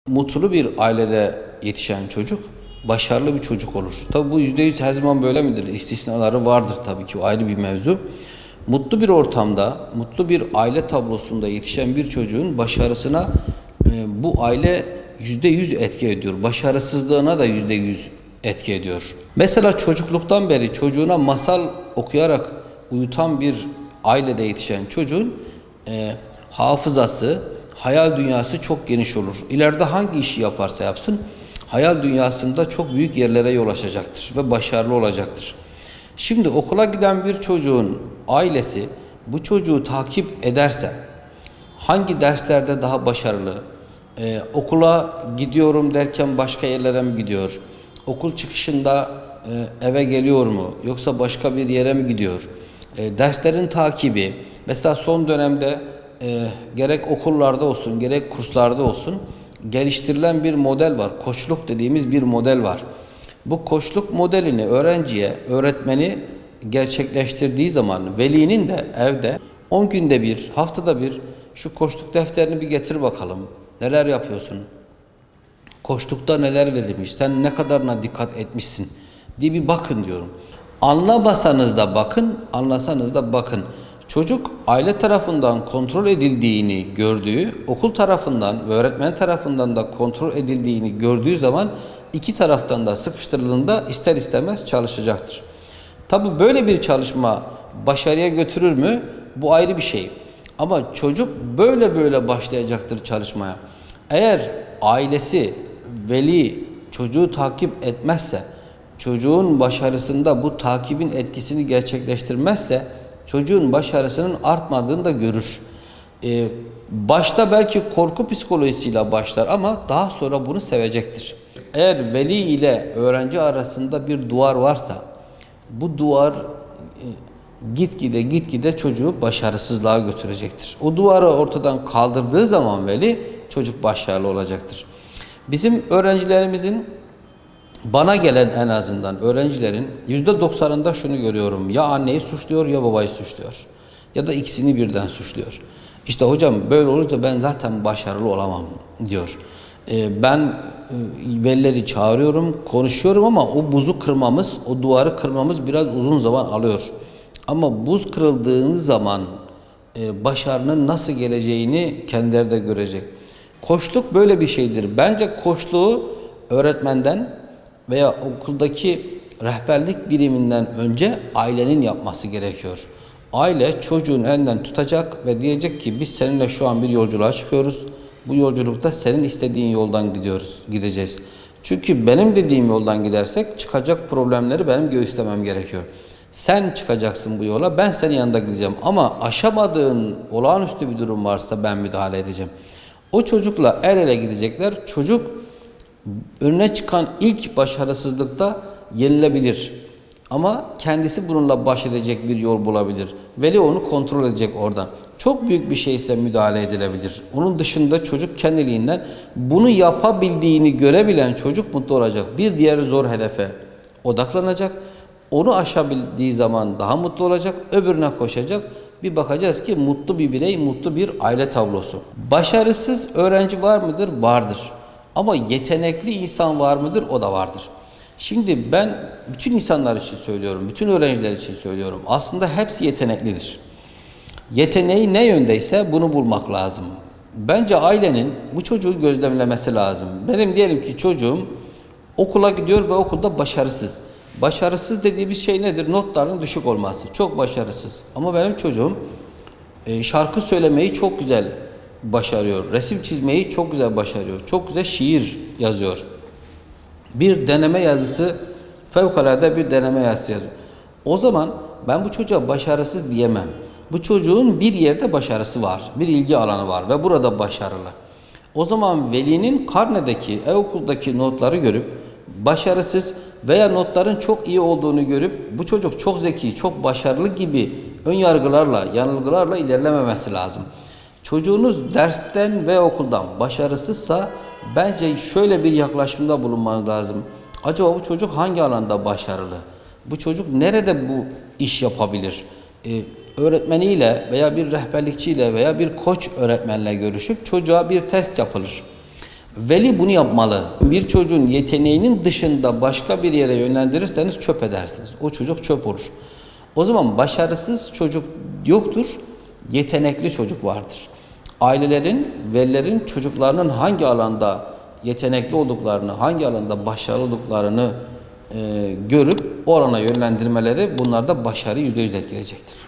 Mutlu bir ailede yetişen çocuk başarılı bir çocuk olur. Tabi bu %100 her zaman böyle midir? İstisnaları vardır tabii ki, o ayrı bir mevzu. Mutlu bir ortamda, mutlu bir aile tablosunda yetişen bir çocuğun başarısına bu aile %100 etki ediyor. Başarısızlığına da %100 etki ediyor. Mesela çocukluktan beri çocuğuna masal okuyarak uyutan bir ailede yetişen çocuğun hafızası, hayal dünyası çok geniş olur. İleride hangi işi yaparsa yapsın, hayal dünyasında çok büyük yerlere yol açacaktır ve başarılı olacaktır. Şimdi okula giden bir çocuğun ailesi bu çocuğu takip ederse, hangi derslerde daha başarılı, okula gidiyorum derken başka yerlere mi gidiyor, okul çıkışında eve geliyor mu, yoksa başka bir yere mi gidiyor, derslerin takibi, mesela son dönemde gerek okullarda olsun, gerek kurslarda olsun geliştirilen bir model var. Koçluk dediğimiz bir model var. Bu koçluk modelini öğrenciye, öğretmeni gerçekleştirdiği zaman velinin de evde 10 günde bir, haftada bir şu koçluk defterini bir getir bakalım. Neler yapıyorsun? Koçlukta neler verilmiş? Sen ne kadarına dikkat etmişsin diye bir bakın diyorum. Anlamasanız da bakın, anlasanız da bakın. Çocuk aile tarafından kontrol edildiğini gördüğü, okul tarafından ve öğretmen tarafından da kontrol edildiğini gördüğü zaman iki taraftan da sıkıştırıldığında ister istemez çalışacaktır. Tabi böyle bir çalışma başarıya götürür mü? Bu ayrı bir şey. Ama çocuk böyle başlayacaktır çalışmaya. Eğer ailesi, veli çocuğu takip etmezse, çocuğun başarısında bu takibin etkisini gerçekleştirmezse, çocuğun başarısının artmadığını da görür. Başta belki korku psikolojisiyle başlar ama daha sonra bunu sevecektir. Eğer veli ile öğrenci arasında bir duvar varsa, bu duvar gitgide çocuğu başarısızlığa götürecektir. O duvarı ortadan kaldırdığı zaman veli, çocuk başarılı olacaktır. Bizim öğrencilerimizin, bana gelen en azından öğrencilerin %90'ında şunu görüyorum: ya anneyi suçluyor ya babayı suçluyor. Ya da ikisini birden suçluyor. İşte hocam böyle olursa ben zaten başarılı olamam diyor. Ben velileri çağırıyorum, konuşuyorum ama o buzu kırmamız, o duvarı kırmamız biraz uzun zaman alıyor. Ama buz kırıldığı zaman başarının nasıl geleceğini kendileri de görecek. Koçluk böyle bir şeydir. Bence koçluğu öğretmenden veya okuldaki rehberlik biriminden önce ailenin yapması gerekiyor. Aile çocuğun elinden tutacak ve diyecek ki biz seninle şu an bir yolculuğa çıkıyoruz. Bu yolculukta senin istediğin yoldan gideceğiz. Çünkü benim dediğim yoldan gidersek çıkacak problemleri benim göğüslemem gerekiyor. Sen çıkacaksın bu yola, ben senin yanında gideceğim. Ama aşamadığın olağanüstü bir durum varsa ben müdahale edeceğim. O çocukla el ele gidecekler. Çocuk önüne çıkan ilk başarısızlıkta yenilebilir. Ama kendisi bununla baş edecek bir yol bulabilir. Veli onu kontrol edecek oradan. Çok büyük bir şeyse müdahale edilebilir. Onun dışında çocuk kendiliğinden bunu yapabildiğini görebilen çocuk mutlu olacak. Bir diğer zor hedefe odaklanacak. Onu aşabildiği zaman daha mutlu olacak. Öbürüne koşacak. Bir bakacağız ki mutlu bir birey, mutlu bir aile tablosu. Başarısız öğrenci var mıdır? Vardır. Ama yetenekli insan var mıdır? O da vardır. Şimdi ben bütün insanlar için söylüyorum, bütün öğrenciler için söylüyorum. Aslında hepsi yeteneklidir. Yeteneği ne yöndeyse bunu bulmak lazım. Bence ailenin bu çocuğu gözlemlemesi lazım. Benim diyelim ki çocuğum okula gidiyor ve okulda başarısız. Başarısız dediğimiz şey nedir? Notlarının düşük olması. Çok başarısız. Ama benim çocuğum şarkı söylemeyi çok güzel başarıyor. Resim çizmeyi çok güzel başarıyor. Çok güzel şiir yazıyor. Bir deneme yazısı, fevkalade bir deneme yazısı yazıyor. O zaman ben bu çocuğa başarısız diyemem. Bu çocuğun bir yerde başarısı var. Bir ilgi alanı var ve burada başarılı. O zaman velinin karnedeki, okuldaki notları görüp başarısız veya notların çok iyi olduğunu görüp bu çocuk çok zeki, çok başarılı gibi ön yargılarla, yanılgılarla ilerlememesi lazım. Çocuğunuz dersten ve okuldan başarısızsa bence şöyle bir yaklaşımda bulunmanız lazım. Acaba bu çocuk hangi alanda başarılı? Bu çocuk nerede bu iş yapabilir? Öğretmeniyle veya bir rehberlikçiyle veya bir koç öğretmenle görüşüp çocuğa bir test yapılır. Veli bunu yapmalı. Bir çocuğun yeteneğinin dışında başka bir yere yönlendirirseniz çöp edersiniz. O çocuk çöp olur. O zaman başarısız çocuk yoktur, yetenekli çocuk vardır. Ailelerin, velilerin çocuklarının hangi alanda yetenekli olduklarını, hangi alanda başarılı olduklarını görüp orana yönlendirmeleri bunlarda başarıyı %100 etkileyecektir.